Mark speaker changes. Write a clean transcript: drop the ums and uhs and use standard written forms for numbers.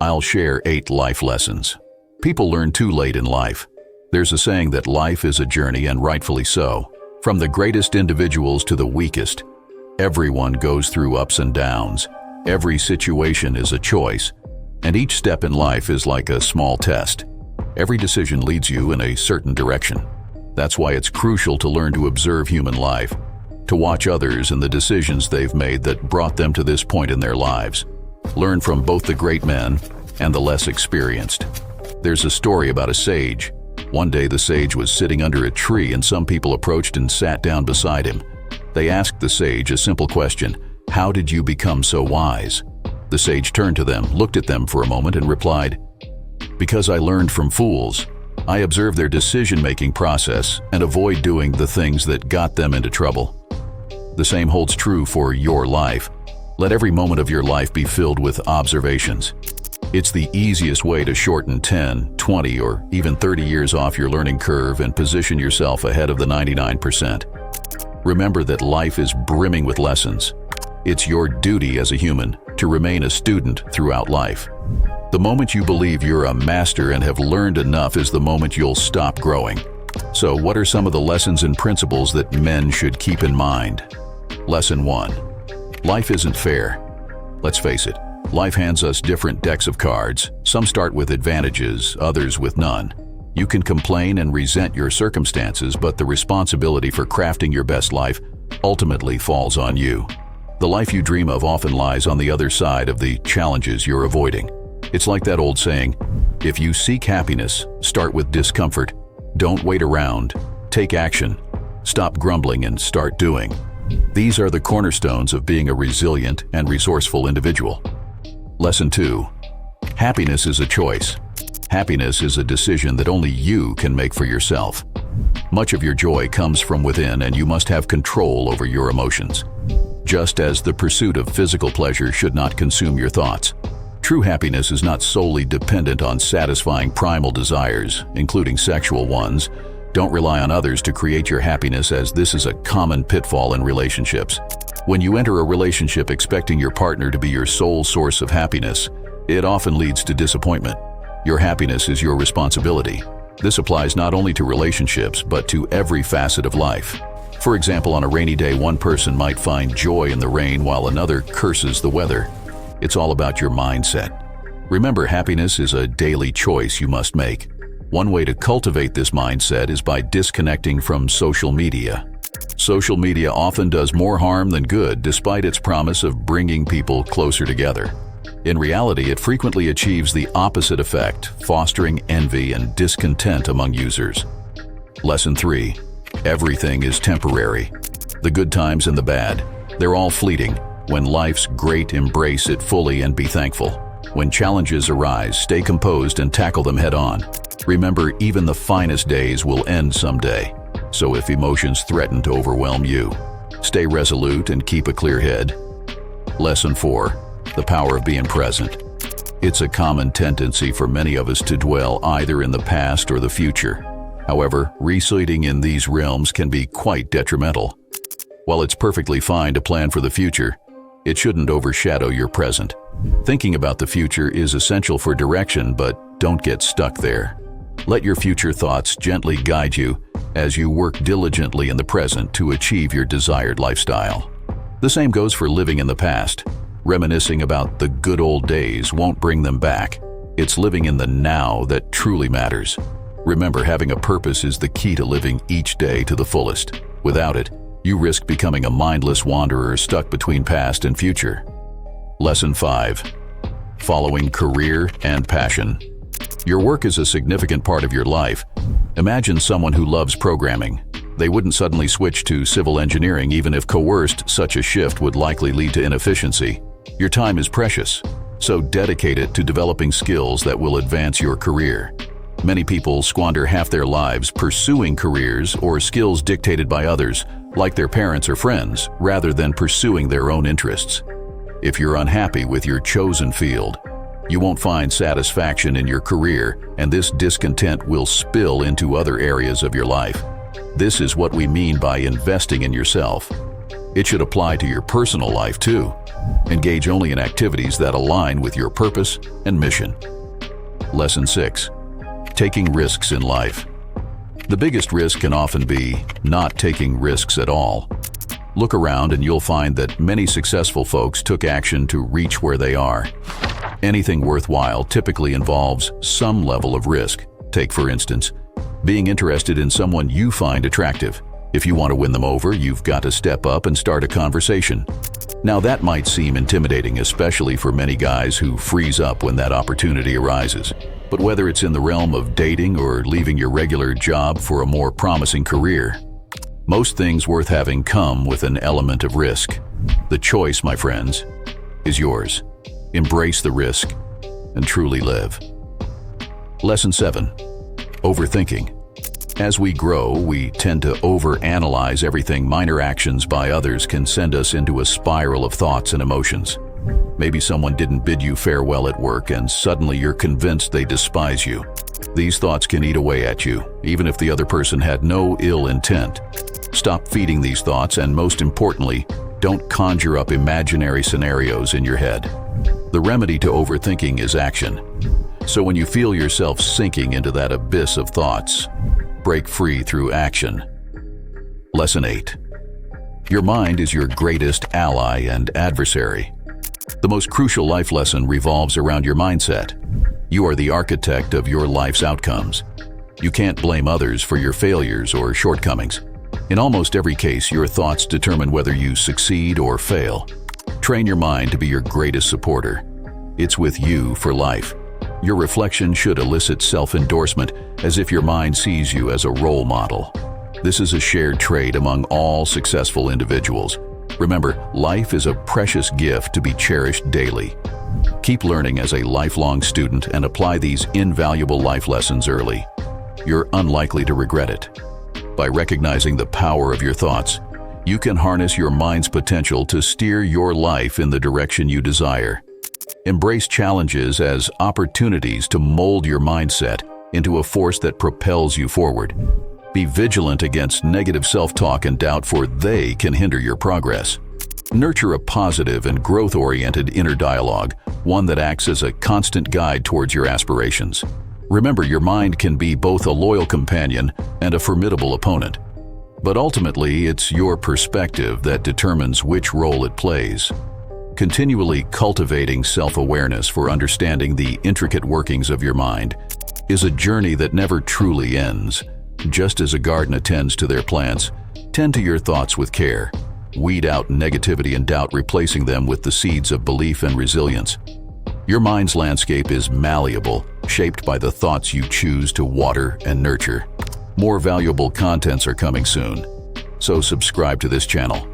Speaker 1: I'll share 8 life lessons people learn too late in life. There's a saying that life is a journey, and rightfully so. From the greatest individuals to the weakest, everyone goes through ups and downs. Every situation is a choice, and each step in life is like a small test. Every decision leads you in a certain direction. That's why it's crucial to learn to observe human life, to watch others and the decisions they've made that brought them to this point in their lives. Learn from both the great men and the less experienced. There's a story about a sage. One day the sage was sitting under a tree and some people approached and sat down beside him. They asked the sage a simple question: "How did you become so wise?" The sage turned to them, looked at them for a moment and replied, "Because I learned from fools. I observe their decision-making process and avoid doing the things that got them into trouble." The same holds true for your life. Let every moment of your life be filled with observations. It's the easiest way to shorten 10, 20, or even 30 years off your learning curve and position yourself ahead of the 99%. Remember that life is brimming with lessons. It's your duty as a human to remain a student throughout life. The moment you believe you're a master and have learned enough is the moment you'll stop growing. So what are some of the lessons and principles that men should keep in mind? Lesson 1. Life isn't fair. Let's face it, life hands us different decks of cards. Some start with advantages, others with none. You can complain and resent your circumstances, but the responsibility for crafting your best life ultimately falls on you. The life you dream of often lies on the other side of the challenges you're avoiding. It's like that old saying, if you seek happiness, start with discomfort. Don't wait around. Take action. Stop grumbling and start doing. These are the cornerstones of being a resilient and resourceful individual. Lesson 2. Happiness is a choice. Happiness is a decision that only you can make for yourself. Much of your joy comes from within, and you must have control over your emotions. Just as the pursuit of physical pleasure should not consume your thoughts, true happiness is not solely dependent on satisfying primal desires, including sexual ones. Don't rely on others to create your happiness, as this is a common pitfall in relationships. When you enter a relationship expecting your partner to be your sole source of happiness, it often leads to disappointment. Your happiness is your responsibility. This applies not only to relationships, but to every facet of life. For example, on a rainy day, one person might find joy in the rain while another curses the weather. It's all about your mindset. Remember, happiness is a daily choice you must make. One way to cultivate this mindset is by disconnecting from social media. Social media often does more harm than good, despite its promise of bringing people closer together. In reality, it frequently achieves the opposite effect, fostering envy and discontent among users. Lesson 3. Everything is temporary. The good times and the bad, they're all fleeting. When life's great, embrace it fully and be thankful. When challenges arise, stay composed and tackle them head on. Remember, even the finest days will end someday. So if emotions threaten to overwhelm you, stay resolute and keep a clear head. Lesson 4. The power of being present. It's a common tendency for many of us to dwell either in the past or the future. However, receding in these realms can be quite detrimental. While it's perfectly fine to plan for the future, it shouldn't overshadow your present. Thinking about the future is essential for direction, but don't get stuck there. Let your future thoughts gently guide you as you work diligently in the present to achieve your desired lifestyle. The same goes for living in the past. Reminiscing about the good old days won't bring them back. It's living in the now that truly matters. Remember, having a purpose is the key to living each day to the fullest. Without it, you risk becoming a mindless wanderer stuck between past and future. Lesson 5. Following career and passion. Your work is a significant part of your life. Imagine someone who loves programming. They wouldn't suddenly switch to civil engineering even if coerced. Such a shift would likely lead to inefficiency. Your time is precious, so dedicate it to developing skills that will advance your career. Many people squander half their lives pursuing careers or skills dictated by others, like their parents or friends, rather than pursuing their own interests. If you're unhappy with your chosen field, you won't find satisfaction in your career, and this discontent will spill into other areas of your life. This is what we mean by investing in yourself. It should apply to your personal life too. Engage only in activities that align with your purpose and mission. Lesson 6. Taking risks in life. The biggest risk can often be not taking risks at all. Look around and you'll find that many successful folks took action to reach where they are. Anything worthwhile typically involves some level of risk. Take, for instance, being interested in someone you find attractive. If you want to win them over, you've got to step up and start a conversation. Now that might seem intimidating, especially for many guys who freeze up when that opportunity arises. But whether it's in the realm of dating or leaving your regular job for a more promising career, most things worth having come with an element of risk. The choice, my friends, is yours. Embrace the risk and truly live. Lesson 7. Overthinking. As we grow, we tend to overanalyze everything. Minor actions by others can send us into a spiral of thoughts and emotions. Maybe someone didn't bid you farewell at work and suddenly you're convinced they despise you. These thoughts can eat away at you, even if the other person had no ill intent. Stop feeding these thoughts and, most importantly, don't conjure up imaginary scenarios in your head. The remedy to overthinking is action. So when you feel yourself sinking into that abyss of thoughts, break free through action. Lesson 8. Your mind is your greatest ally and adversary. The most crucial life lesson revolves around your mindset. You are the architect of your life's outcomes. You can't blame others for your failures or shortcomings. In almost every case, your thoughts determine whether you succeed or fail. Train your mind to be your greatest supporter. It's with you for life. Your reflection should elicit self-endorsement, as if your mind sees you as a role model. This is a shared trait among all successful individuals. Remember, life is a precious gift to be cherished daily. Keep learning as a lifelong student and apply these invaluable life lessons early. You're unlikely to regret it. By recognizing the power of your thoughts, you can harness your mind's potential to steer your life in the direction you desire. Embrace challenges as opportunities to mold your mindset into a force that propels you forward. Be vigilant against negative self-talk and doubt, for they can hinder your progress. Nurture a positive and growth-oriented inner dialogue, one that acts as a constant guide towards your aspirations. Remember, your mind can be both a loyal companion and a formidable opponent. But ultimately, it's your perspective that determines which role it plays. Continually cultivating self-awareness for understanding the intricate workings of your mind is a journey that never truly ends. Just as a garden attends to their plants, tend to your thoughts with care. Weed out negativity and doubt, replacing them with the seeds of belief and resilience. Your mind's landscape is malleable, shaped by the thoughts you choose to water and nurture. More valuable contents are coming soon, so subscribe to this channel.